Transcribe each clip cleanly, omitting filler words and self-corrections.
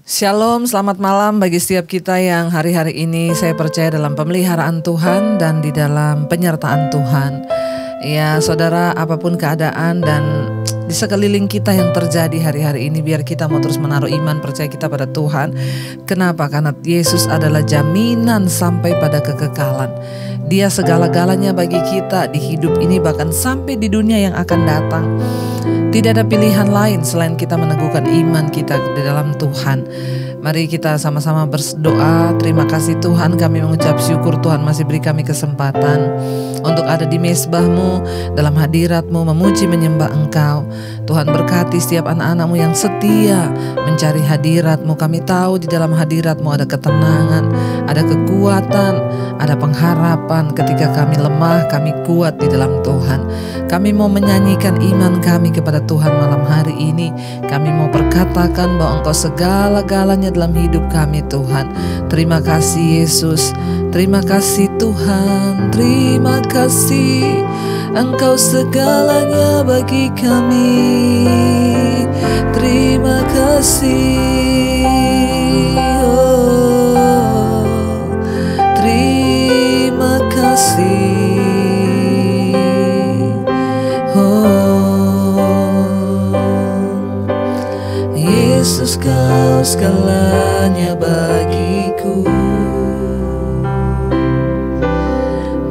Shalom, selamat malam bagi setiap kita yang hari-hari ini saya percaya dalam pemeliharaan Tuhan dan di dalam penyertaan Tuhan. Ya saudara, apapun keadaan dan di sekeliling kita yang terjadi hari-hari ini, biar kita mau terus menaruh iman percaya kita pada Tuhan. Kenapa? Karena Yesus adalah jaminan sampai pada kekekalan. Dia segala-galanya bagi kita di hidup ini, bahkan sampai di dunia yang akan datang. Tidak ada pilihan lain selain kita meneguhkan iman kita di dalam Tuhan. Mari kita sama-sama berdoa. Terima kasih Tuhan, kami mengucap syukur Tuhan masih beri kami kesempatan untuk ada di mezbah-Mu, dalam hadirat-Mu, memuji menyembah Engkau. Tuhan berkati setiap anak-anak-Mu yang setia mencari hadirat-Mu. Kami tahu di dalam hadirat-Mu ada ketenangan, ada kekuatan, ada pengharapan. Ketika kami lemah, kami kuat di dalam Tuhan. Kami mau menyanyikan iman kami kepada Tuhan malam hari ini. Kami mau berkatakan bahwa Engkau segala-galanya dalam hidup kami Tuhan. Terima kasih Yesus, terima kasih Tuhan, terima kasih Engkau segalanya bagi kami. Terima kasih, oh, terima kasih. Yesus, Kau segalanya bagiku.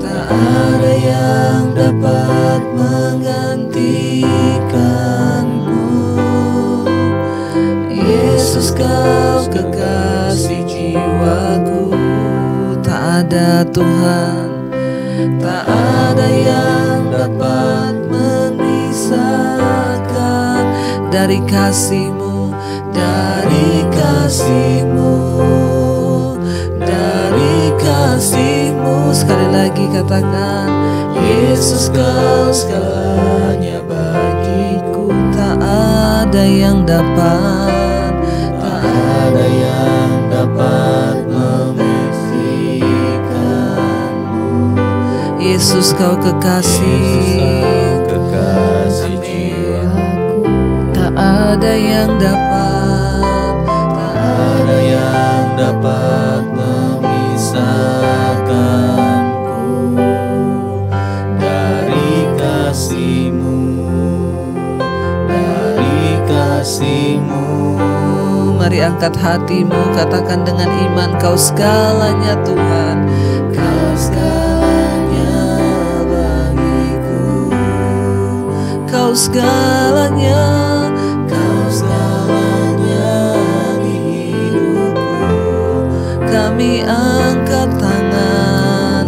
Tak ada yang dapat menggantikan-Mu. Yesus, Kau kekasih jiwaku. Tak ada Tuhan, tak ada yang dapat memisahkan dari kasih-Mu. Dari kasih-Mu, dari kasih-Mu. Sekali lagi katakan, Yesus Kau segalanya bagiku. Tak ada yang dapat, tak ada yang dapat memisahkan-Mu. Yesus Kau kekasih, kekasih jiwaku. Tak ada yang dapat, ada yang dapat memisahkanku dari kasih-Mu, dari kasih-Mu. Mari angkat hatimu, katakan dengan iman, Kau segalanya Tuhan. Kau segalanya bagiku. Kau segalanya, Kau segalanya di hidupku. Kami angkat tangan,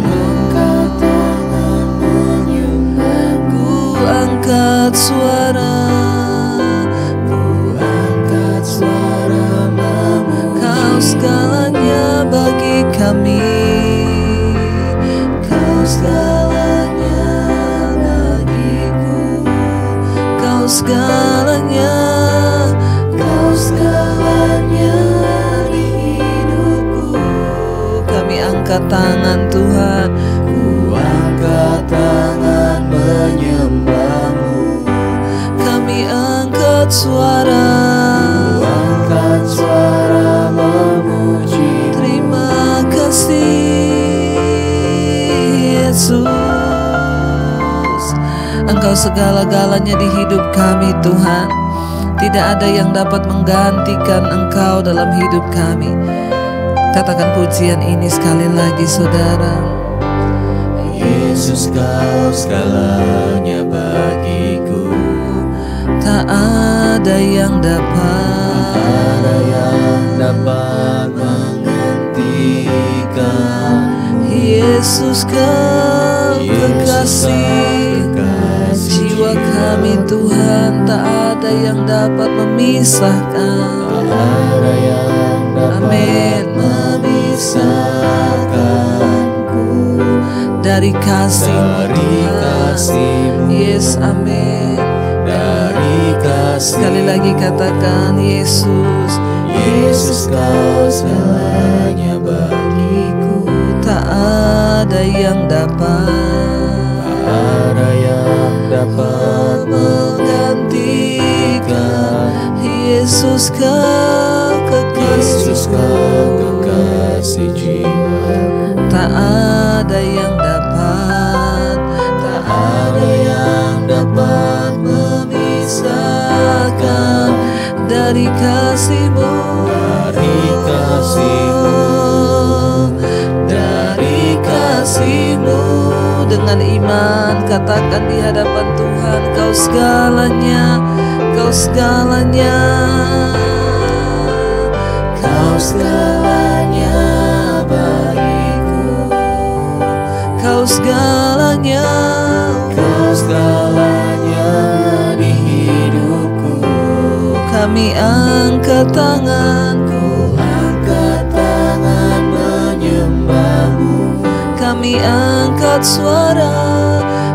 menyembah-Ku, angkat suara, ku angkat suara memuji. Kau segalanya bagi kami. Kau segalanya bagiku. Kau segalanya, Kau segalanya di hidupku. Kami angkat tangan Tuhan, ku angkat tangan menyembah-Mu. Kami angkat suara, ku angkat suara memuji. Terima kasih Yesus, Engkau segala-galanya di hidup kami Tuhan. Tidak ada yang dapat menggantikan Engkau dalam hidup kami. Katakan pujian ini sekali lagi saudara. Yesus Kau segalanya bagiku. Tak ada yang dapat menggantikan. Yesus Kau kekasih jiwa kami Tuhan. Tak ada yang dapat memisahkan. Ada yang dapat memisahkanku dari kasih-Mu Tuhan. Yes, amin. Dari kasih. Sekali lagi katakan, Yesus, Yesus Kau segalanya bagiku. Tak ada yang dapat, ada yang dapat menggantikan. Yesus Kau kekasih kekasih jiwa. Tak ada yang dapat, Tak ada yang dapat memisahkan dari kasih-Mu, dari kasih-Mu, dari kasih-Mu. Dengan iman katakan di hadapan Tuhan, Kau segalanya, Kau segalanya, Kau segalanya bagiku, Kau segalanya, Kau segalanya di hidupku. kami angkat tanganku, Angkat tangan menyembah-Mu, kami angkat suara,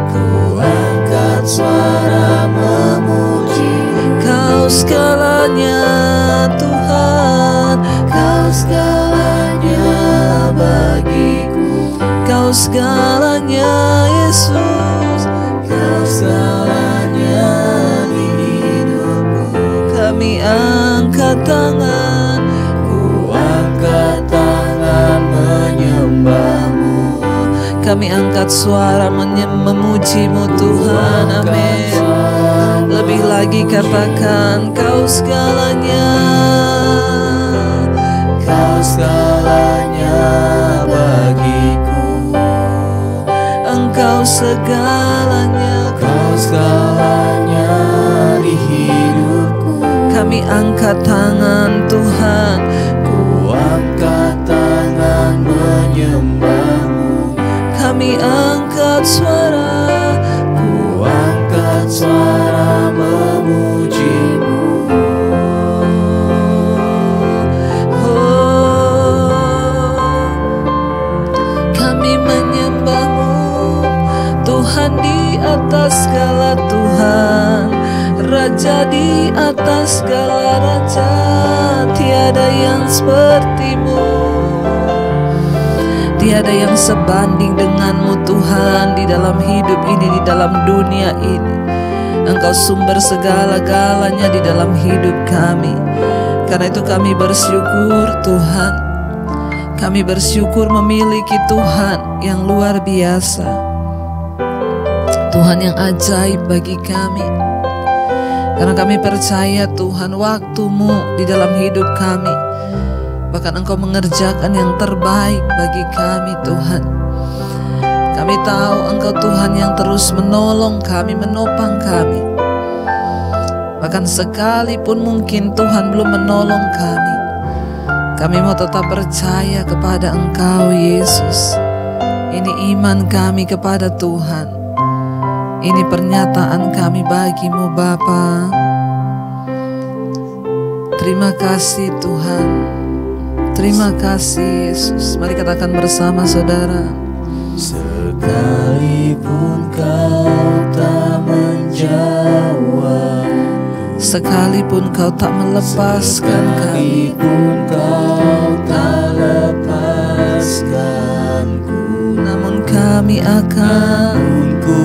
ku angkat suara memuji. Kau segalanya Tuhan, Kau segalanya bagiku, Kau segalanya Yesus, Kau segalanya di hidupku. kami angkat tangan, Ku angkat tangan menyembah-Mu, kami angkat suara memuji-Mu Tuhan, amin. Lebih lagi katakan Kau segalanya, Kau segalanya bagiku, Engkau segalanya, Kau segalanya di hidupku. kami angkat tangan Tuhan, Ku angkat tangan menyembah-Mu, kami angkat suara, ku angkat suara memuji-Mu. kami menyembah-Mu Tuhan di atas segala Tuhan, Raja di atas segala raja, tiada yang seperti-Mu, tiada yang sebanding dengan-Mu Tuhan di dalam hidup ini, di dalam dunia ini. Engkau sumber segala-galanya di dalam hidup kami. Karena itu kami bersyukur Tuhan, kami bersyukur memiliki Tuhan yang luar biasa, Tuhan yang ajaib bagi kami. Karena kami percaya Tuhan, waktu-Mu di dalam hidup kami, bahkan Engkau mengerjakan yang terbaik bagi kami Tuhan. Kami tahu Engkau Tuhan yang terus menolong kami, menopang kami. Bahkan sekalipun mungkin Tuhan belum menolong kami, kami mau tetap percaya kepada Engkau Yesus. Ini iman kami kepada Tuhan. Ini pernyataan kami bagi-Mu Bapa. Terima kasih Tuhan, terima kasih Yesus. Mari katakan bersama saudara. Sekalipun Kau tak menjawab, Sekalipun Kau tak melepaskan kami, sekalipun Kau tak lepaskanku, namun kami akan, ku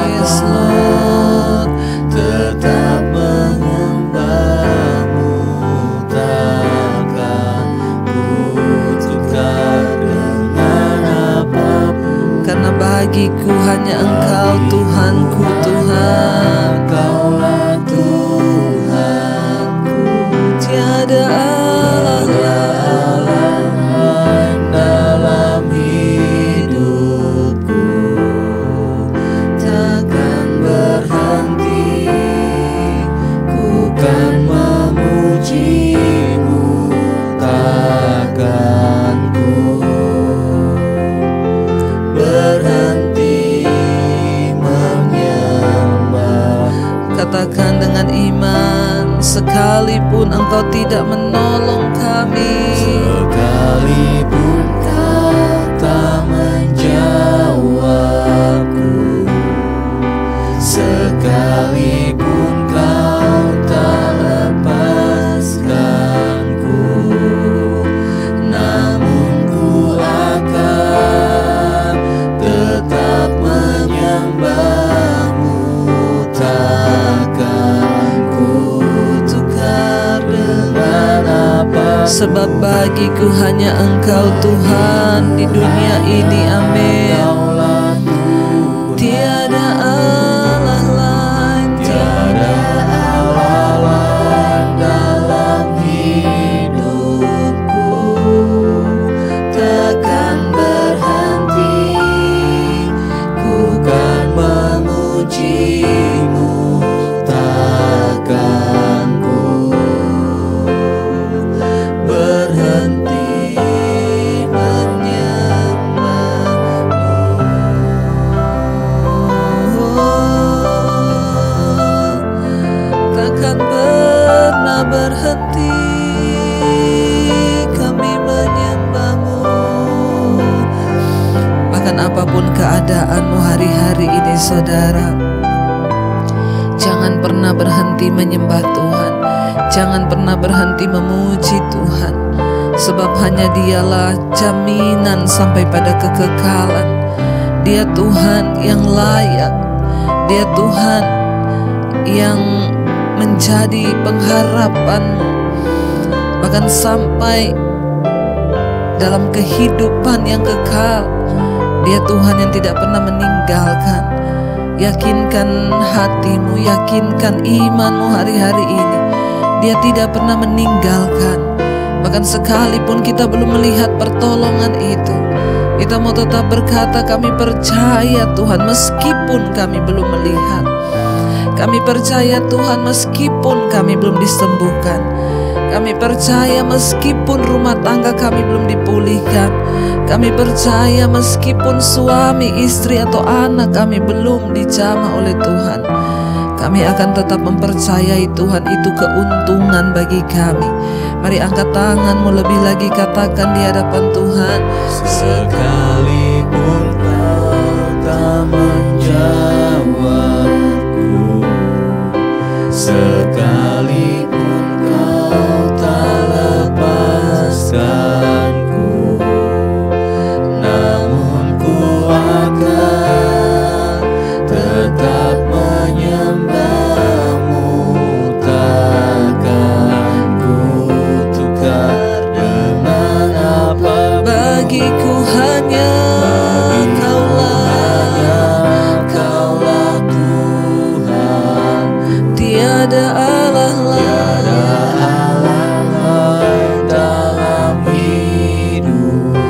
yes Lord, tetap menyembah-Mu, takkan ku tukar dengan apapun. karena bagiku hanya Engkau Tuhanku Tuhan. Kaulah Tuhanku, Tiada Allah lain dalam hidupku. Takkan berhenti, ku kan memuji-Mu, takkan ku berhenti menyembah. Katakan dengan iman, sekalipun Engkau tidak menolong kami, Sekalipun Kau tak menjawabku, sekalipun Kau tak lepaskanku, namun ku akan tetap menyembah-Mu, takkan ku tukar dengan apapun. Sebab bagiku hanya Engkau Tuhan di dunia ini. Amin. Tiada Allah lain, tiada Allah lain dalam hidupku. Takkan berhenti ku kan memuji-Mu, takkan ku berhenti menyembah-Mu. takkan pernah berhenti kami menyembah-Mu. Bahkan apapun keadaanmu hari-hari ini saudara, jangan pernah berhenti menyembah Tuhan. Jangan pernah berhenti memuji Tuhan. Sebab hanya Dialah jaminan sampai pada kekekalan. Dia Tuhan yang layak. Dia Tuhan yang menjadi pengharapanmu. Bahkan sampai dalam kehidupan yang kekal. Dia Tuhan yang tidak pernah meninggalkan. Yakinkan hatimu, yakinkan imanmu hari-hari ini. Dia tidak pernah meninggalkan. Bahkan sekalipun kita belum melihat pertolongan itu, kita mau tetap berkata kami percaya Tuhan meskipun kami belum melihat. Kami percaya Tuhan meskipun kami belum disembuhkan. Kami percaya meskipun rumah tangga kami belum dipulihkan. Kami percaya meskipun suami, istri atau anak kami belum dijamah oleh Tuhan. Kami akan tetap mempercayai Tuhan itu keuntungan bagi kami. Mari angkat tanganmu lebih lagi, katakan di hadapan Tuhan. Sekalipun Kau tak menjawabku, sekalipun Kau tak lepaskanku, namun ku akan tetap menyembah-Mu, takkan ku tukar dengan apapun. Bagiku hanya Kaulah Tuhan, tiada Allah lain dalam hidupku.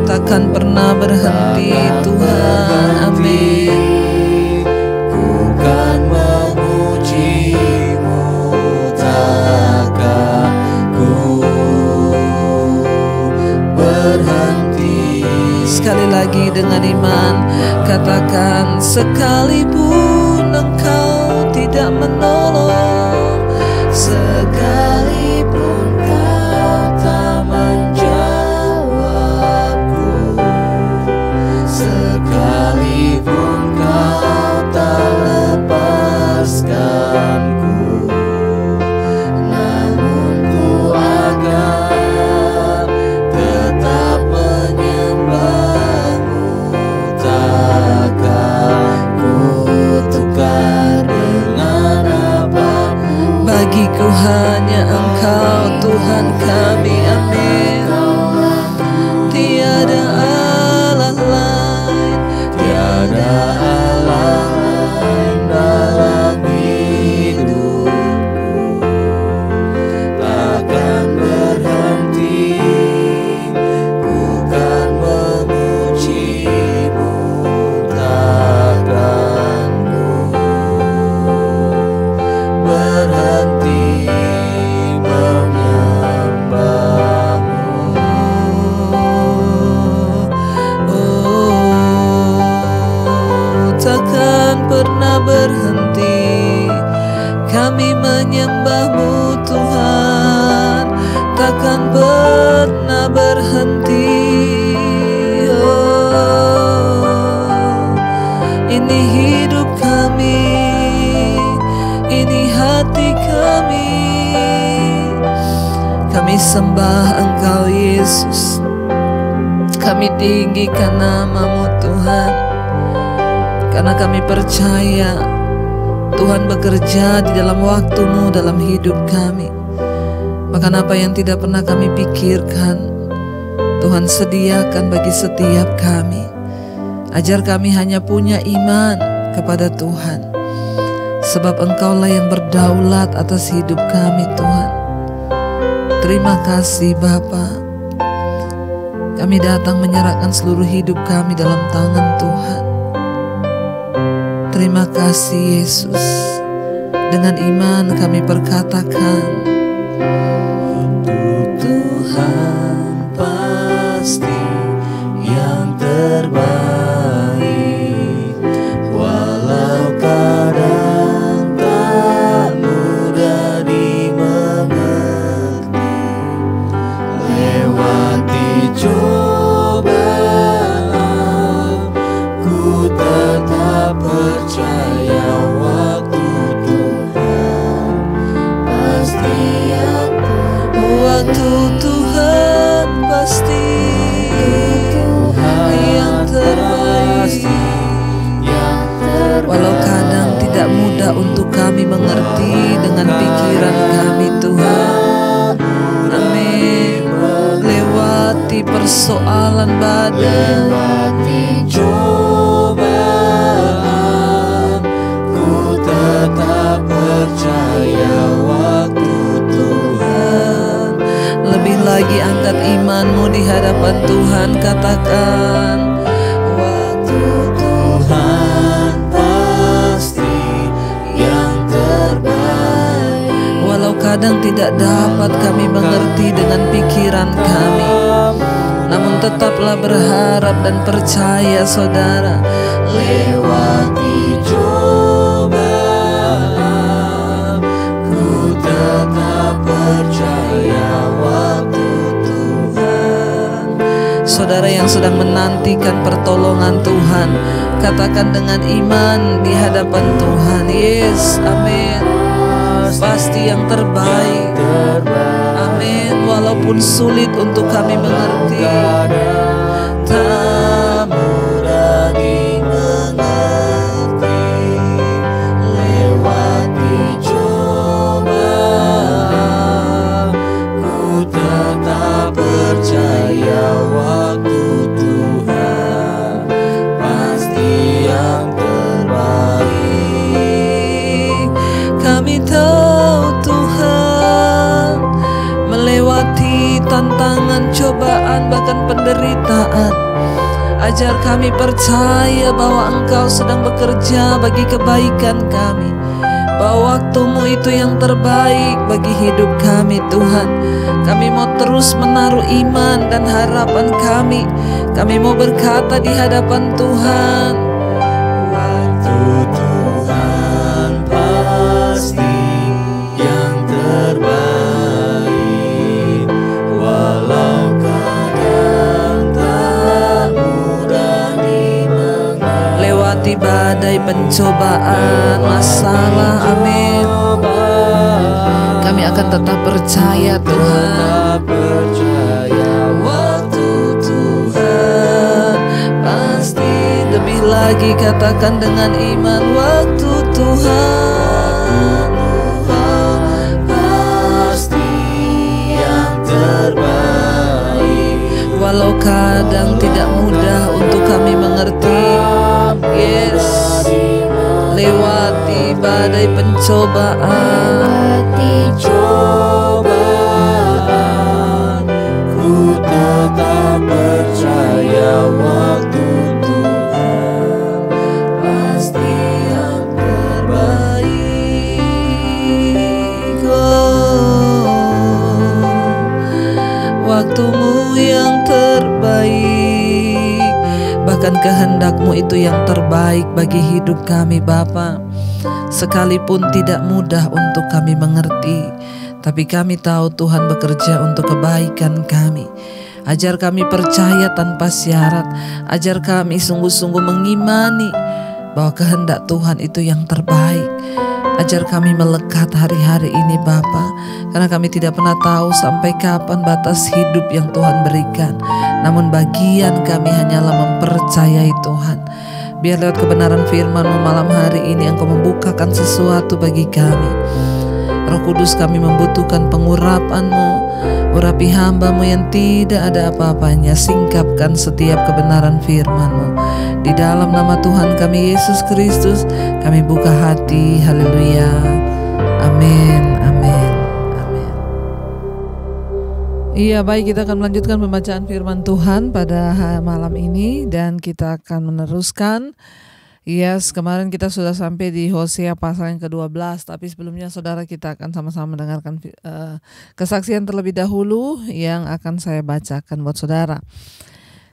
takkan pernah berhenti Tuhan. Amin. Ku kan memuji-Mu, takkan ku berhenti. Sekali lagi dengan iman, katakan sekalipun Engkau tidak menolong, Sekalipun Kau tak menjawabku, sekalipun Kau tak lepaskanku, namun ku akan tetap menyembah-Mu, takkan ku tukar dengan apapun. bagiku hanya Engkau Tuhan kami. Amin. Tiada Allah lain, Tiada Allah lain dalam hidupku, takkan berhenti ku kan memuji-Mu, takkan ku berhenti menyembah-Mu. takkan pernah berhenti kami menyembah-Mu Tuhan. Takkan pernah berhenti. Ini hidup kami, ini hati kami. Kami sembah Engkau Yesus. Kami tinggikan nama-Mu Tuhan. Karena kami percaya Tuhan bekerja di dalam waktu-Mu dalam hidup kami. Bahkan apa yang tidak pernah kami pikirkan, Tuhan sediakan bagi setiap kami. Ajar kami hanya punya iman kepada Tuhan, sebab Engkaulah yang berdaulat atas hidup kami Tuhan. Terima kasih Bapa. Kami datang menyerahkan seluruh hidup kami dalam tangan Tuhan. Terima kasih Yesus. Dengan iman kami perkatakan, Tuhan pasti yang terbaik, walau kadang tak mudah dimengerti. Lewati cobaan, ku tetap percaya waktu Tuhan pasti yang waktu Tuhan pasti yang terbaik. Walau kadang tidak mudah untuk kami mengerti dengan pikiran kami Tuhan. Amin. Lewati persoalan badai, cobaan, ku tetap percaya waktu Tuhan. lebih lagi angkat imanmu di hadapan Tuhan. Katakan, Waktu Tuhan pasti yang terbaik. walau kadang tidak dapat kami mengerti dengan pikiran kami, namun tetaplah berharap dan percaya saudara. Lewati cobaan, ku tetap percaya waktu Tuhan. Saudara yang sedang menantikan pertolongan Tuhan, katakan dengan iman di hadapan Tuhan, yes, amin. Pasti yang terbaik, amin. Walaupun sulit untuk kami mengerti, Tak mudah dimengerti. Lewati cobaan, ku tetap percaya waktu Tuhan pasti yang terbaik. kami tahu Tuhan melewati tantangan, cobaan, bahkan penderitaan. Ajar kami percaya bahwa Engkau sedang bekerja bagi kebaikan kami, bahwa waktu-Mu itu yang terbaik bagi hidup kami Tuhan. Kami mau terus menaruh iman dan harapan kami. Kami mau berkata di hadapan Tuhan, Waktu Tuhan pasti yang terbaik, walau kadang tak mudah dimengerti. lewati badai pencobaan, masalah, amin. Kami akan tetap percaya Tuhan. Tak percaya Waktu Tuhan pasti, lebih lagi katakan dengan iman, waktu Tuhan pasti yang terbaik. walau kadang tidak mudah untuk kami mengerti, yes. Lewati badai pencobaan, Cobaan, ku tetap percaya waktu Tuhan pasti yang terbaik. waktu-Mu yang terbaik, bahkan kehendak-Mu itu yang terbaik bagi hidup kami Bapa. Sekalipun tidak mudah untuk kami mengerti, tapi kami tahu Tuhan bekerja untuk kebaikan kami. Ajar kami percaya tanpa syarat. Ajar kami sungguh-sungguh mengimani bahwa kehendak Tuhan itu yang terbaik. Ajar kami melekat hari-hari ini Bapa, karena kami tidak pernah tahu sampai kapan batas hidup yang Tuhan berikan. Namun bagian kami hanyalah mempercayai Tuhan. Biar lewat kebenaran firman-Mu malam hari ini Engkau membukakan sesuatu bagi kami. Roh Kudus, kami membutuhkan pengurapan-Mu. Urapi hamba-Mu yang tidak ada apa-apanya, singkapkan setiap kebenaran firman-Mu. Di dalam nama Tuhan kami Yesus Kristus, kami buka hati. Haleluya. Amin, amin, amin. Iya, baik, kita akan melanjutkan pembacaan firman Tuhan pada malam ini, dan kita akan meneruskan. Yes, kemarin kita sudah sampai di Hosea pasal yang ke-12, tapi sebelumnya saudara kita akan sama-sama mendengarkan kesaksian terlebih dahulu yang akan saya bacakan buat saudara.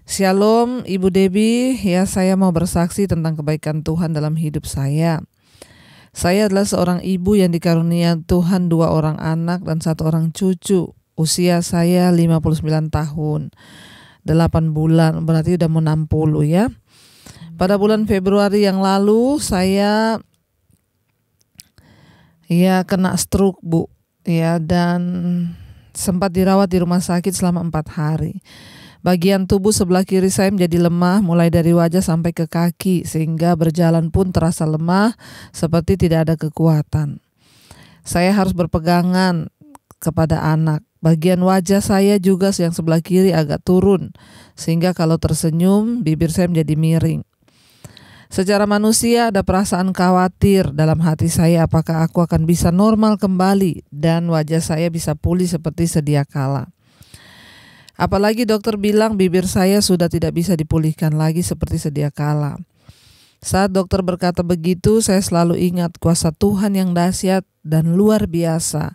Shalom Ibu Debbie, ya saya mau bersaksi tentang kebaikan Tuhan dalam hidup saya. Saya adalah seorang ibu yang dikarunia Tuhan 2 orang anak dan 1 orang cucu. Usia saya 59 tahun, 8 bulan, berarti udah mau 60 ya. Pada bulan Februari yang lalu saya kena stroke, Bu, ya, dan sempat dirawat di rumah sakit selama 4 hari. Bagian tubuh sebelah kiri saya menjadi lemah mulai dari wajah sampai ke kaki, sehingga berjalan pun terasa lemah seperti tidak ada kekuatan. Saya harus berpegangan kepada anak. Bagian wajah saya juga yang sebelah kiri agak turun, sehingga kalau tersenyum bibir saya menjadi miring. Secara manusia ada perasaan khawatir dalam hati saya apakah aku akan bisa normal kembali dan wajah saya bisa pulih seperti sedia kala. Apalagi dokter bilang bibir saya sudah tidak bisa dipulihkan lagi seperti sedia kala. Saat dokter berkata begitu, saya selalu ingat kuasa Tuhan yang dahsyat dan luar biasa.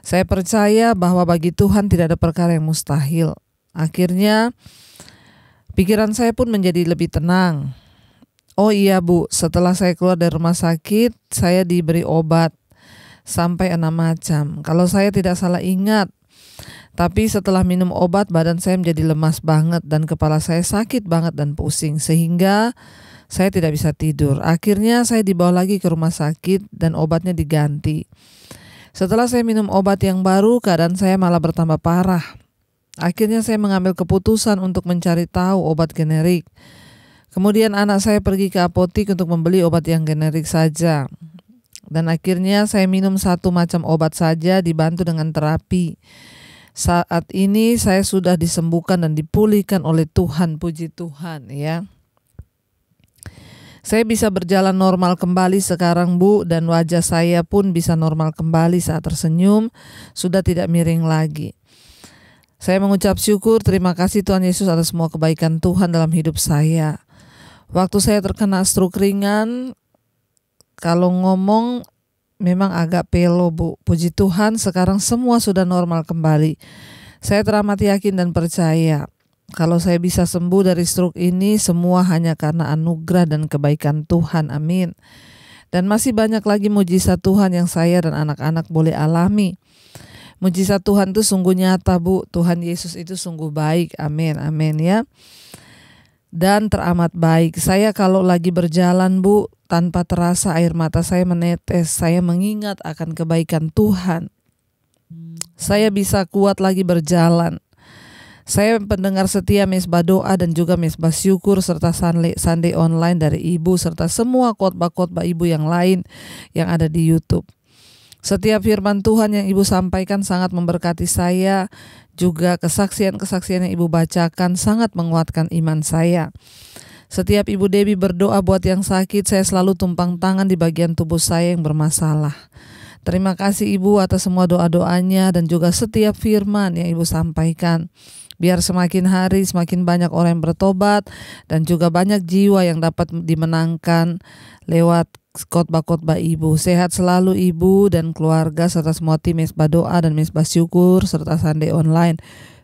Saya percaya bahwa bagi Tuhan tidak ada perkara yang mustahil. Akhirnya pikiran saya pun menjadi lebih tenang. Oh iya, Bu, setelah saya keluar dari rumah sakit, saya diberi obat sampai 6 macam. Kalau saya tidak salah ingat. Tapi setelah minum obat, badan saya menjadi lemas banget dan kepala saya sakit banget dan pusing, sehingga saya tidak bisa tidur. Akhirnya saya dibawa lagi ke rumah sakit dan obatnya diganti. Setelah saya minum obat yang baru, keadaan saya malah bertambah parah. Akhirnya saya mengambil keputusan untuk mencari tahu obat generik. Kemudian anak saya pergi ke apotik untuk membeli obat yang generik saja. Dan akhirnya saya minum 1 macam obat saja dibantu dengan terapi. Saat ini saya sudah disembuhkan dan dipulihkan oleh Tuhan, puji Tuhan ya. Saya bisa berjalan normal kembali sekarang, Bu, dan wajah saya pun bisa normal kembali saat tersenyum, sudah tidak miring lagi. Saya mengucap syukur, terima kasih Tuhan Yesus atas semua kebaikan Tuhan dalam hidup saya. Waktu saya terkena stroke ringan, kalau ngomong memang agak pelo, Bu. Puji Tuhan sekarang semua sudah normal kembali. Saya teramat yakin dan percaya kalau saya bisa sembuh dari stroke ini semua hanya karena anugerah dan kebaikan Tuhan. Amin. Dan masih banyak lagi mujizat Tuhan yang saya dan anak-anak boleh alami. Mujizat Tuhan itu sungguh nyata, Bu. Tuhan Yesus itu sungguh baik. Amin, amin ya. Dan teramat baik. Saya kalau lagi berjalan, Bu, tanpa terasa air mata saya menetes. Saya mengingat akan kebaikan Tuhan. Saya bisa kuat lagi berjalan. Saya pendengar setia mesbah doa dan juga mesbah syukur serta Sunday online dari Ibu serta semua khotbah-khotbah Ibu yang lain yang ada di YouTube. Setiap firman Tuhan yang Ibu sampaikan sangat memberkati saya. Juga kesaksian-kesaksian yang Ibu bacakan sangat menguatkan iman saya. Setiap Ibu Debbie berdoa buat yang sakit, saya selalu tumpang tangan di bagian tubuh saya yang bermasalah. Terima kasih Ibu atas semua doa-doanya dan juga setiap firman yang Ibu sampaikan. Biar semakin hari semakin banyak orang yang bertobat dan juga banyak jiwa yang dapat dimenangkan lewat khotbah-khotbah Ibu. Sehat selalu Ibu dan keluarga serta semua tim mesbah doa dan mesbah syukur serta Sunday online.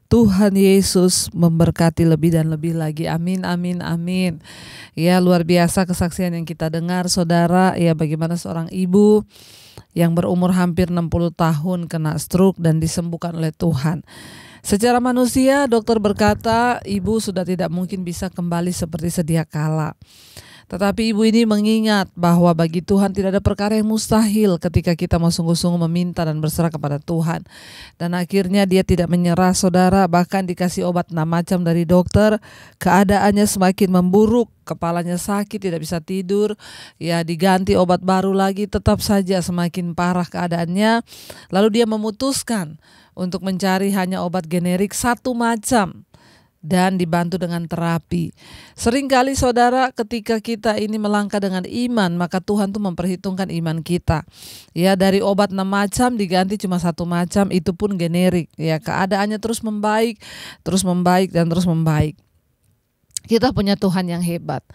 Tuhan Yesus memberkati lebih dan lebih lagi. Amin, amin, amin. Ya, luar biasa kesaksian yang kita dengar saudara. Ya, bagaimana seorang ibu yang berumur hampir 60 tahun kena stroke dan disembuhkan oleh Tuhan. Secara manusia dokter berkata ibu sudah tidak mungkin bisa kembali seperti sedia kala. Tetapi ibu ini mengingat bahwa bagi Tuhan tidak ada perkara yang mustahil ketika kita mau sungguh-sungguh meminta dan berserah kepada Tuhan. Dan akhirnya dia tidak menyerah, saudara, bahkan dikasih obat 6 macam dari dokter, keadaannya semakin memburuk, kepalanya sakit, tidak bisa tidur, ya diganti obat baru lagi, tetap saja semakin parah keadaannya. Lalu dia memutuskan untuk mencari hanya obat generik 1 macam dan dibantu dengan terapi. Seringkali saudara, ketika kita ini melangkah dengan iman, maka Tuhan tuh memperhitungkan iman kita. Ya, dari obat 6 macam diganti cuma 1 macam, itu pun generik. Ya, keadaannya terus membaik dan terus membaik. Kita punya Tuhan yang hebat.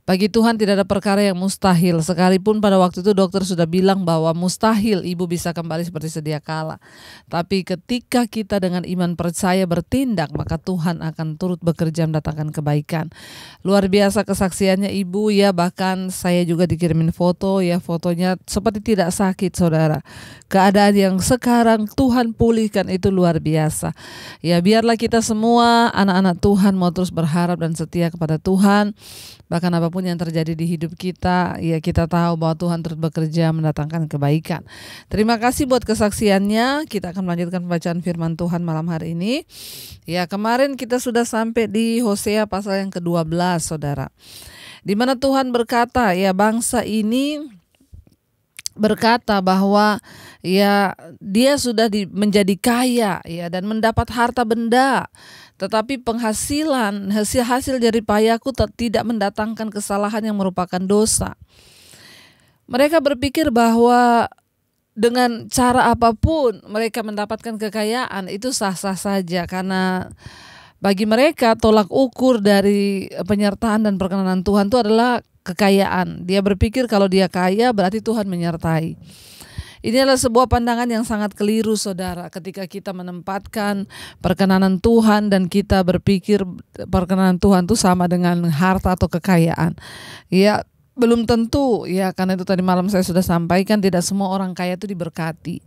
Bagi Tuhan tidak ada perkara yang mustahil. Sekalipun pada waktu itu dokter sudah bilang bahwa mustahil ibu bisa kembali seperti sedia kala. Tapi ketika kita dengan iman percaya bertindak, maka Tuhan akan turut bekerja mendatangkan kebaikan. Luar biasa kesaksiannya ibu ya, bahkan saya juga dikirimin foto ya, fotonya seperti tidak sakit saudara. Keadaan yang sekarang Tuhan pulihkan itu luar biasa. Ya, biarlah kita semua anak-anak Tuhan mau terus berharap dan setia kepada Tuhan. Bahkan apapun yang terjadi di hidup kita, ya kita tahu bahwa Tuhan terus bekerja mendatangkan kebaikan. Terima kasih buat kesaksiannya. Kita akan melanjutkan pembacaan firman Tuhan malam hari ini. Ya, kemarin kita sudah sampai di Hosea pasal yang ke-12, saudara. Di mana Tuhan berkata, ya bangsa ini berkata bahwa ya dia sudah menjadi kaya ya dan mendapat harta benda, tetapi penghasilan hasil dari payaku tidak mendatangkan kesalahan yang merupakan dosa. Mereka berpikir bahwa dengan cara apapun mereka mendapatkan kekayaan itu sah-sah saja, karena bagi mereka tolak ukur dari penyertaan dan perkenanan Tuhan itu adalah kekayaan. Dia berpikir kalau dia kaya berarti Tuhan menyertai. Ini adalah sebuah pandangan yang sangat keliru saudara, ketika kita menempatkan perkenanan Tuhan dan kita berpikir perkenanan Tuhan itu sama dengan harta atau kekayaan. Ya, belum tentu ya, karena itu tadi malam saya sudah sampaikan tidak semua orang kaya itu diberkati.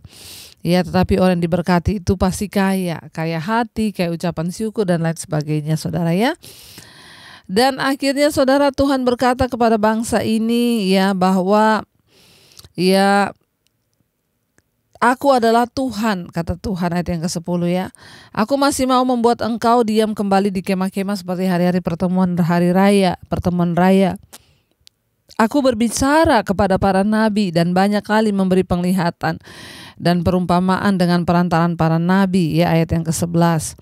Ya, tetapi orang yang diberkati itu pasti kaya hati, kayak ucapan syukur dan lain sebagainya saudara ya. Dan akhirnya saudara, Tuhan berkata kepada bangsa ini ya bahwa ya Aku adalah Tuhan, kata Tuhan ayat yang ke-10 ya. Aku masih mau membuat engkau diam kembali di kemah-kemah seperti hari-hari pertemuan raya. Aku berbicara kepada para nabi dan banyak kali memberi penglihatan dan perumpamaan dengan perantaraan para nabi ya, ayat yang ke-11.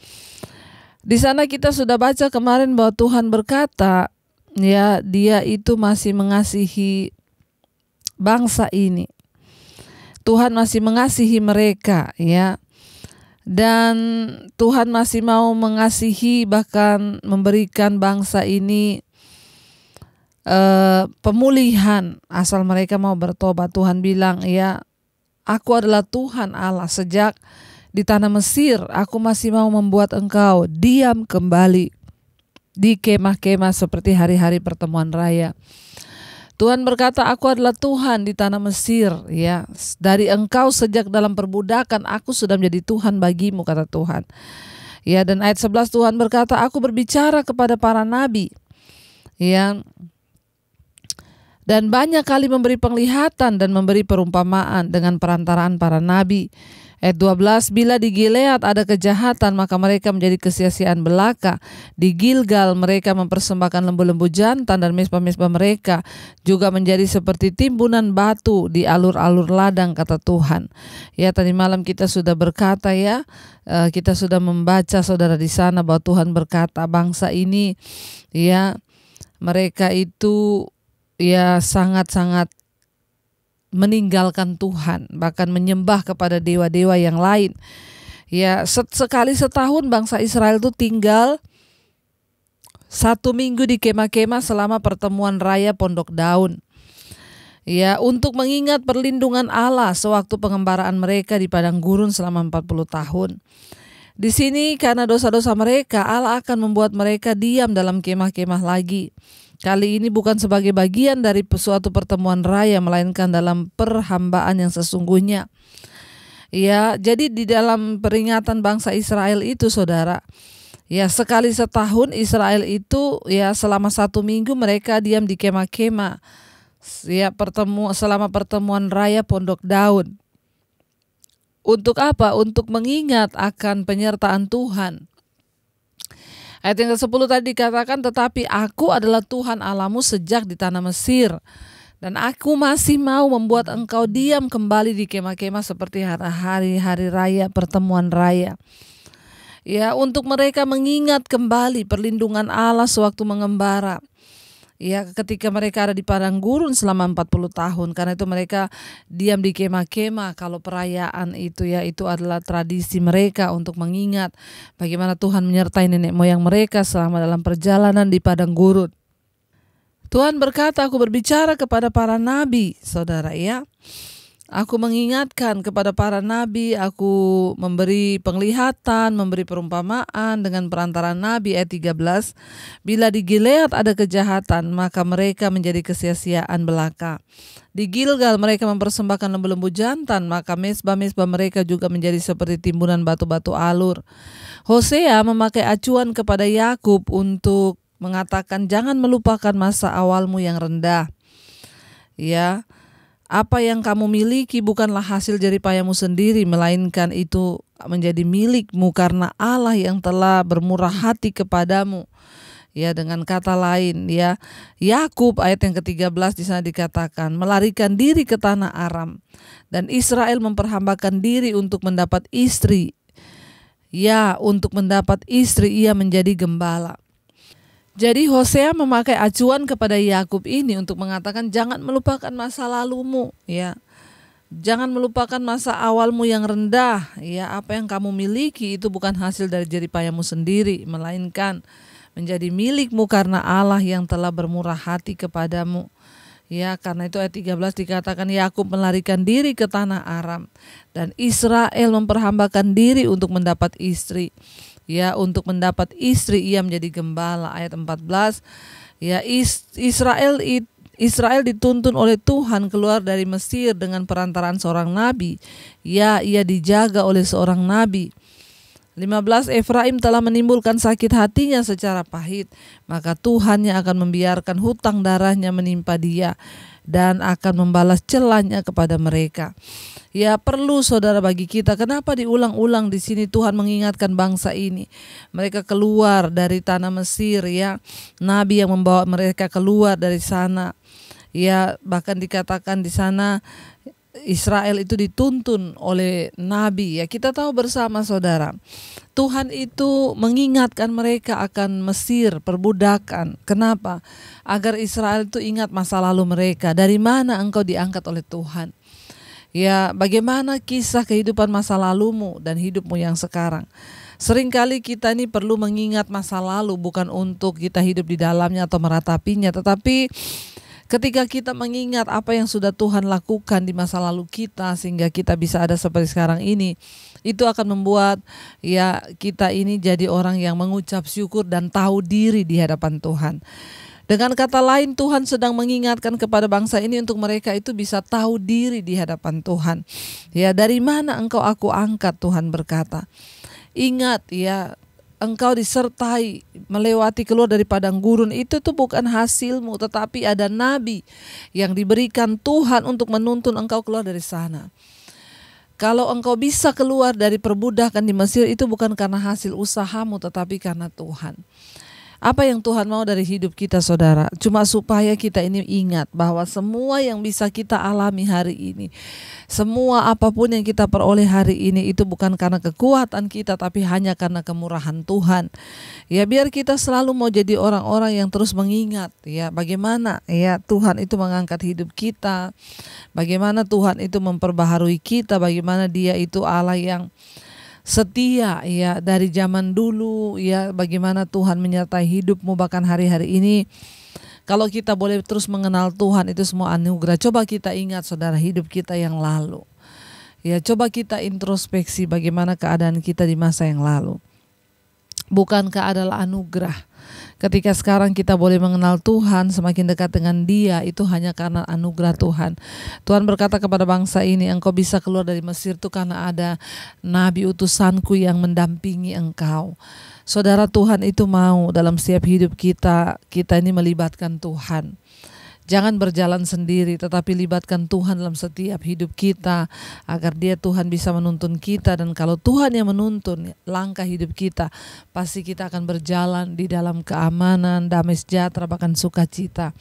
Di sana kita sudah baca kemarin bahwa Tuhan berkata ya, dia itu masih mengasihi bangsa ini. Tuhan masih mengasihi mereka ya. Dan Tuhan masih mau mengasihi, bahkan memberikan bangsa ini pemulihan asal mereka mau bertobat. Tuhan bilang ya, aku adalah Tuhan Allah, sejak di tanah Mesir aku masih mau membuat engkau diam kembali di kemah-kemah seperti hari-hari pertemuan raya. Tuhan berkata, aku adalah Tuhan di tanah Mesir ya. Dari engkau sejak dalam perbudakan aku sudah menjadi Tuhan bagimu, kata Tuhan. Ya, dan ayat 11 Tuhan berkata, aku berbicara kepada para nabi ya. Dan banyak kali memberi penglihatan dan memberi perumpamaan dengan perantaraan para nabi. Ayat 12, bila di Gilead ada kejahatan maka mereka menjadi kesia-siaan belaka. Di Gilgal mereka mempersembahkan lembu-lembu jantan dan mezbah-mezbah mereka juga menjadi seperti timbunan batu di alur-alur ladang, kata Tuhan. Ya, tadi malam kita sudah berkata ya, kita sudah membaca saudara di sana bahwa Tuhan berkata bangsa ini ya, mereka itu ya sangat-sangat meninggalkan Tuhan, bahkan menyembah kepada dewa-dewa yang lain. Ya, sekali setahun bangsa Israel itu tinggal 1 minggu di kemah-kemah selama pertemuan raya Pondok Daun. Ya, untuk mengingat perlindungan Allah sewaktu pengembaraan mereka di padang gurun selama 40 tahun. Di sini karena dosa-dosa mereka, Allah akan membuat mereka diam dalam kemah-kemah lagi. Kali ini bukan sebagai bagian dari suatu pertemuan raya, melainkan dalam perhambaan yang sesungguhnya. Ya, jadi di dalam peringatan bangsa Israel itu saudara, Ya, sekali setahun Israel itu ya selama 1 minggu mereka diam di kemah-kemah. Ya, selama pertemuan raya Pondok Daun. Untuk apa? Untuk mengingat akan penyertaan Tuhan. Ayat yang ke-10 tadi dikatakan, tetapi aku adalah Tuhan Allahmu sejak di tanah Mesir. Dan aku masih mau membuat engkau diam kembali di kemah-kemah seperti hari-hari raya, pertemuan raya. Ya, untuk mereka mengingat kembali perlindungan Allah sewaktu mengembara. Ya, ketika mereka ada di padang gurun selama 40 tahun. Karena itu mereka diam di kemah-kemah. Kalau perayaan itu ya, itu adalah tradisi mereka untuk mengingat bagaimana Tuhan menyertai nenek moyang mereka selama dalam perjalanan di padang gurun. Tuhan berkata, aku berbicara kepada para nabi, saudara ya. Aku mengingatkan kepada para nabi, aku memberi penglihatan, memberi perumpamaan dengan perantara nabi. Ayat 13, bila di Gilead ada kejahatan, maka mereka menjadi kesia-siaan belaka. Di Gilgal mereka mempersembahkan lembu-lembu jantan, maka mezbah-mezbah mereka juga menjadi seperti timbunan batu-batu alur. Hosea memakai acuan kepada Yakub untuk mengatakan, jangan melupakan masa awalmu yang rendah. Ya, apa yang kamu miliki bukanlah hasil jeripayamu sendiri, melainkan itu menjadi milikmu karena Allah yang telah bermurah hati kepadamu. Ya, dengan kata lain ya, Yakub ayat yang ke-13 di sana dikatakan melarikan diri ke tanah Aram, dan Israel memperhambakan diri untuk mendapat istri. Ya, untuk mendapat istri ia menjadi gembala. Jadi Hosea memakai acuan kepada Yakub ini untuk mengatakan jangan melupakan masa lalumu, ya. Jangan melupakan masa awalmu yang rendah, ya. Apa yang kamu miliki itu bukan hasil dari jeripayamu sendiri, melainkan menjadi milikmu karena Allah yang telah bermurah hati kepadamu. Ya, karena itu ayat 13 dikatakan Yakub melarikan diri ke tanah Aram dan Israel memperhambakan diri untuk mendapat istri. Ya, untuk mendapat istri ia menjadi gembala. Ayat 14, ya, Israel dituntun oleh Tuhan keluar dari Mesir dengan perantaraan seorang nabi. Ya, ia dijaga oleh seorang nabi. 15, Efraim telah menimbulkan sakit hatinya secara pahit, maka Tuhan yang akan membiarkan hutang darahnya menimpa dia dan akan membalas celahnya kepada mereka. Ya, perlu saudara bagi kita, kenapa diulang-ulang di sini Tuhan mengingatkan bangsa ini. Mereka keluar dari tanah Mesir, ya. Nabi yang membawa mereka keluar dari sana. Ya, bahkan dikatakan di sana Israel itu dituntun oleh nabi. Ya, kita tahu bersama saudara, Tuhan itu mengingatkan mereka akan Mesir, perbudakan. Kenapa? Agar Israel itu ingat masa lalu mereka. Dari mana engkau diangkat oleh Tuhan? Ya, bagaimana kisah kehidupan masa lalumu dan hidupmu yang sekarang? Seringkali kita ini perlu mengingat masa lalu, bukan untuk kita hidup di dalamnya atau meratapinya, tetapi ketika kita mengingat apa yang sudah Tuhan lakukan di masa lalu kita sehingga kita bisa ada seperti sekarang ini, itu akan membuat ya kita ini jadi orang yang mengucap syukur dan tahu diri di hadapan Tuhan. Dengan kata lain, Tuhan sedang mengingatkan kepada bangsa ini untuk mereka itu bisa tahu diri di hadapan Tuhan. Ya, dari mana engkau aku angkat, Tuhan berkata. Ingat ya, engkau disertai melewati keluar dari padang gurun, itu tuh bukan hasilmu, tetapi ada nabi yang diberikan Tuhan untuk menuntun engkau keluar dari sana. Kalau engkau bisa keluar dari perbudakan di Mesir, itu bukan karena hasil usahamu, tetapi karena Tuhan. Apa yang Tuhan mau dari hidup kita, saudara? Cuma supaya kita ini ingat bahwa semua yang bisa kita alami hari ini, semua apapun yang kita peroleh hari ini, itu bukan karena kekuatan kita, tapi hanya karena kemurahan Tuhan. Ya, biar kita selalu mau jadi orang-orang yang terus mengingat ya bagaimana ya Tuhan itu mengangkat hidup kita, bagaimana Tuhan itu memperbaharui kita, bagaimana Dia itu Allah yang setia ya dari zaman dulu ya, bagaimana Tuhan menyertai hidupmu bahkan hari-hari ini. Kalau kita boleh terus mengenal Tuhan, itu semua anugerah. Coba kita ingat saudara hidup kita yang lalu. Ya, coba kita introspeksi bagaimana keadaan kita di masa yang lalu. Bukankah adalah anugerah Ketika sekarang kita boleh mengenal Tuhan, semakin dekat dengan Dia, itu hanya karena anugerah Tuhan. Tuhan berkata kepada bangsa ini, engkau bisa keluar dari Mesir itu karena ada nabi utusanku yang mendampingi engkau. Saudara, Tuhan itu mau dalam setiap hidup kita ini melibatkan Tuhan. Jangan berjalan sendiri, tetapi libatkan Tuhan dalam setiap hidup kita, agar Dia Tuhan bisa menuntun kita. Dan kalau Tuhan yang menuntun langkah hidup kita, pasti kita akan berjalan di dalam keamanan, damai sejahtera, bahkan sukacita.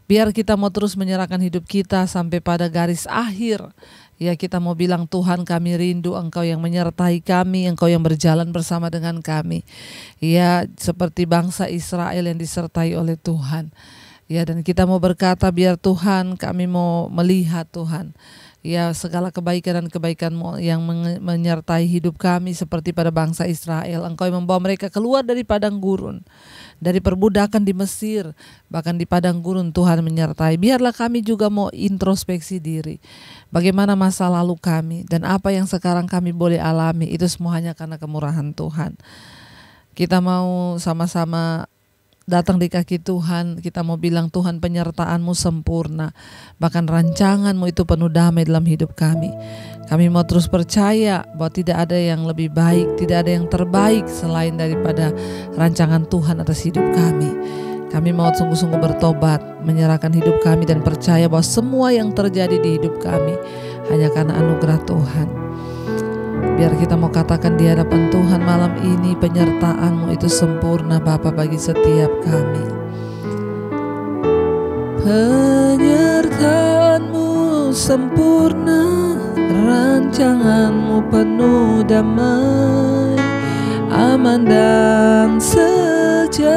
Biar kita mau terus menyerahkan hidup kita sampai pada garis akhir. Ya, kita mau bilang, Tuhan, kami rindu Engkau yang menyertai kami, Engkau yang berjalan bersama dengan kami. Ya, seperti bangsa Israel yang disertai oleh Tuhan. Ya, dan kita mau berkata, biar Tuhan, kami mau melihat Tuhan, ya, segala kebaikan dan kebaikan-Mu yang menyertai hidup kami seperti pada bangsa Israel. Engkau yang membawa mereka keluar dari padang gurun, dari perbudakan di Mesir, bahkan di padang gurun Tuhan menyertai. Biarlah kami juga mau introspeksi diri, bagaimana masa lalu kami dan apa yang sekarang kami boleh alami, itu semua hanya karena kemurahan Tuhan. Kita mau sama-sama datang di kaki Tuhan, kita mau bilang, Tuhan, penyertaan-Mu sempurna, bahkan rancangan-Mu itu penuh damai dalam hidup kami. Kami mau terus percaya bahwa tidak ada yang lebih baik, tidak ada yang terbaik selain daripada rancangan Tuhan atas hidup kami. Kami mau sungguh-sungguh bertobat, menyerahkan hidup kami dan percaya bahwa semua yang terjadi di hidup kami hanya karena anugerah Tuhan. Biar kita mau katakan di hadapan Tuhan malam ini, penyertaan-Mu itu sempurna Bapa bagi setiap kami. Penyertaan-Mu sempurna, rancangan-Mu penuh damai, aman dan sejahtera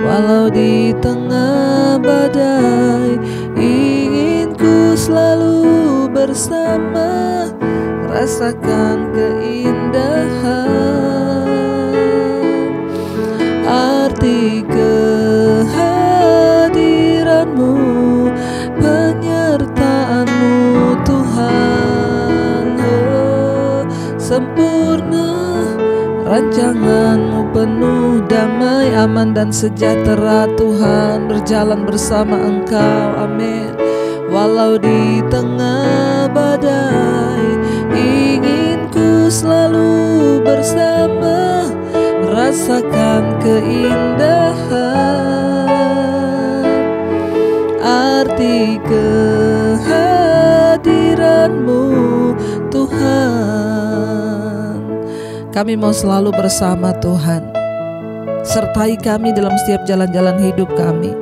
walau di tengah badai. Ingin ku selalu bersama, rasakan keindahan, arti kehadiran-Mu, penyertaan-Mu Tuhan. Sempurna, rancangan-Mu penuh damai, aman dan sejahtera Tuhan, berjalan bersama Engkau, amin. Walau di tengah badai, ingin ku selalu bersama, rasakan keindahan, arti kehadiran-Mu Tuhan. Kami mau selalu bersama Tuhan. Sertai kami dalam setiap jalan-jalan hidup kami.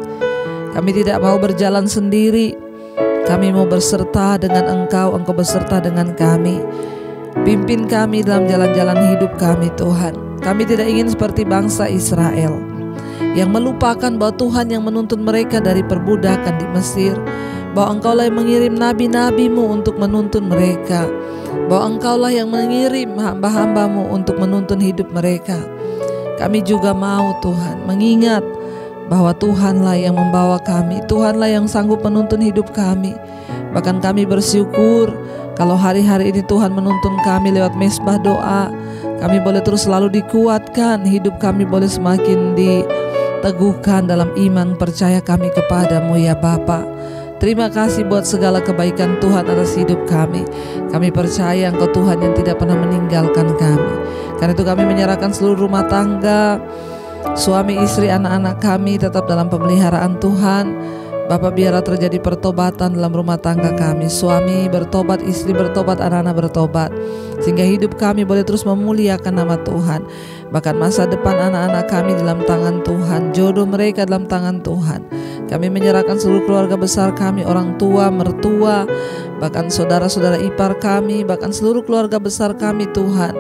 Kami tidak mau berjalan sendiri. Kami mau berserta dengan Engkau, Engkau berserta dengan kami. Pimpin kami dalam jalan-jalan hidup kami Tuhan. Kami tidak ingin seperti bangsa Israel yang melupakan bahwa Tuhan yang menuntun mereka dari perbudakan di Mesir, bahwa Engkaulah yang mengirim nabi-nabi-Mu untuk menuntun mereka, bahwa Engkaulah yang mengirim hamba-hamba-Mu untuk menuntun hidup mereka. Kami juga mau Tuhan mengingat bahwa Tuhanlah yang membawa kami, Tuhanlah yang sanggup menuntun hidup kami. Bahkan kami bersyukur kalau hari-hari ini Tuhan menuntun kami lewat mesbah doa. Kami boleh terus selalu dikuatkan, hidup kami boleh semakin diteguhkan dalam iman percaya kami kepadamu ya Bapa. Terima kasih buat segala kebaikan Tuhan atas hidup kami. Kami percaya Engkau Tuhan yang tidak pernah meninggalkan kami. Karena itu kami menyerahkan seluruh rumah tangga, suami, istri, anak-anak kami tetap dalam pemeliharaan Tuhan. Bapak, biarlah terjadi pertobatan dalam rumah tangga kami. Suami bertobat, istri bertobat, anak-anak bertobat, sehingga hidup kami boleh terus memuliakan nama Tuhan. Bahkan masa depan anak-anak kami dalam tangan Tuhan, jodoh mereka dalam tangan Tuhan. Kami menyerahkan seluruh keluarga besar kami, orang tua, mertua, bahkan saudara-saudara ipar kami, bahkan seluruh keluarga besar kami Tuhan.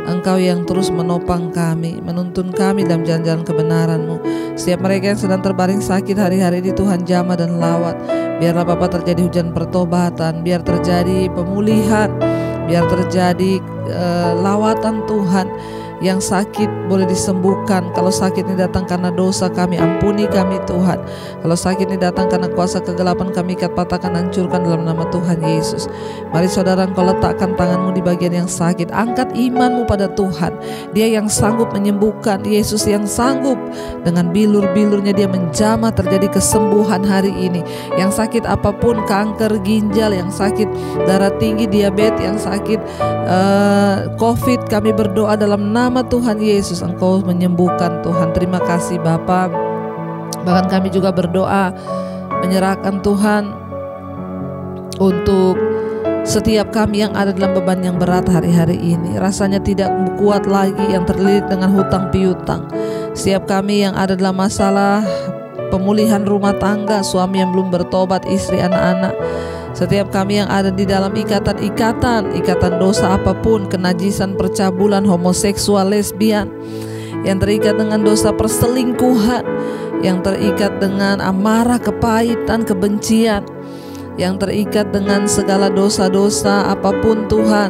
Engkau yang terus menopang kami, menuntun kami dalam jalan-jalan kebenaran-Mu. Setiap mereka yang sedang terbaring sakit hari-hari ini Tuhan jamah dan lawat. Biarlah Bapa terjadi hujan pertobatan, biar terjadi pemulihan, biar terjadi lawatan Tuhan. Yang sakit boleh disembuhkan. Kalau sakit ini datang karena dosa kami, ampuni kami Tuhan. Kalau sakit ini datang karena kuasa kegelapan, kami ikat, patahkan, hancurkan dalam nama Tuhan Yesus. Mari saudara, engkau letakkan tanganmu di bagian yang sakit. Angkat imanmu pada Tuhan. Dia yang sanggup menyembuhkan. Yesus yang sanggup. Dengan bilur-bilurnya dia menjamah, terjadi kesembuhan hari ini. Yang sakit apapun, kanker ginjal, yang sakit darah tinggi, diabetes, yang sakit COVID, kami berdoa dalam nama Tuhan Yesus, engkau menyembuhkan Tuhan. Terima kasih Bapa. Bahkan kami juga berdoa menyerahkan Tuhan untuk setiap kami yang ada dalam beban yang berat hari-hari ini. Rasanya tidak kuat lagi, yang terlilit dengan hutang piutang. Setiap kami yang ada dalam masalah pemulihan rumah tangga, suami yang belum bertobat, istri, anak-anak. Setiap kami yang ada di dalam ikatan dosa apapun, kenajisan, percabulan, homoseksual, lesbian, yang terikat dengan dosa perselingkuhan, yang terikat dengan amarah, kepahitan, kebencian, yang terikat dengan segala dosa-dosa apapun Tuhan,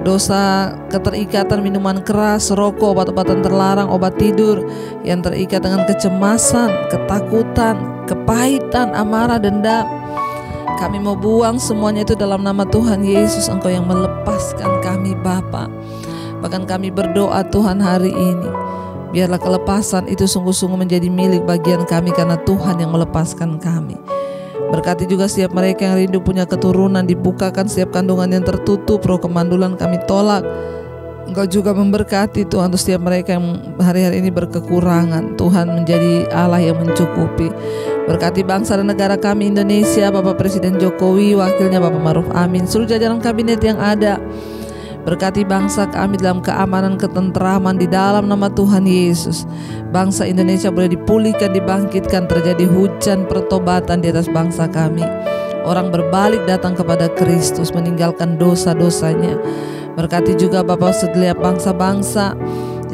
dosa keterikatan minuman keras, rokok, obat-obatan terlarang, obat tidur, yang terikat dengan kecemasan, ketakutan, kepahitan, amarah, dendam. Kami mau buang semuanya itu dalam nama Tuhan Yesus. Engkau yang melepaskan kami Bapa. Bahkan kami berdoa Tuhan hari ini, biarlah kelepasan itu sungguh-sungguh menjadi milik bagian kami, karena Tuhan yang melepaskan kami. Berkati juga setiap mereka yang rindu punya keturunan, dibukakan setiap kandungan yang tertutup, roh kemandulan kami tolak. Engkau juga memberkati Tuhan untuk setiap mereka yang hari-hari ini berkekurangan. Tuhan menjadi Allah yang mencukupi. Berkati bangsa dan negara kami Indonesia, Bapak Presiden Jokowi, wakilnya Bapak Ma'ruf Amin, seluruh jajaran kabinet yang ada. Berkati bangsa kami dalam keamanan, ketentraman di dalam nama Tuhan Yesus. Bangsa Indonesia boleh dipulihkan, dibangkitkan, terjadi hujan pertobatan di atas bangsa kami. Orang berbalik datang kepada Kristus, meninggalkan dosa-dosanya. Berkati juga Bapak setiap bangsa-bangsa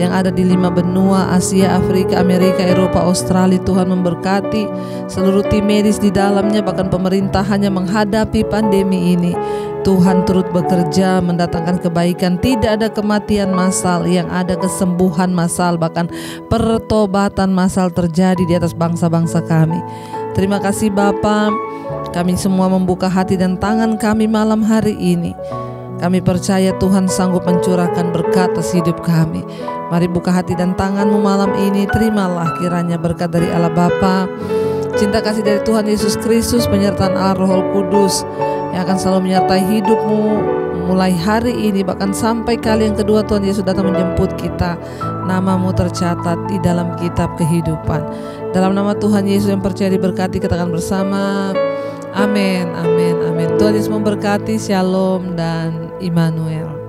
yang ada di 5 benua, Asia, Afrika, Amerika, Eropa, Australia. Tuhan memberkati seluruh tim medis di dalamnya, bahkan pemerintahannya menghadapi pandemi ini. Tuhan turut bekerja mendatangkan kebaikan. Tidak ada kematian massal, yang ada kesembuhan massal, bahkan pertobatan massal terjadi di atas bangsa-bangsa kami. Terima kasih Bapa. Kami semua membuka hati dan tangan kami malam hari ini. Kami percaya Tuhan sanggup mencurahkan berkat atas hidup kami. Mari buka hati dan tanganmu malam ini. Terimalah kiranya berkat dari Allah Bapa, cinta kasih dari Tuhan Yesus Kristus, penyertaan Allah Roh Kudus yang akan selalu menyertai hidupmu mulai hari ini, bahkan sampai kali yang kedua Tuhan Yesus datang menjemput kita. Namamu tercatat di dalam kitab kehidupan. Dalam nama Tuhan Yesus yang percaya diberkati, katakan bersama, amin, amin, amin. Tuhan Yesus memberkati. Shalom dan Immanuel.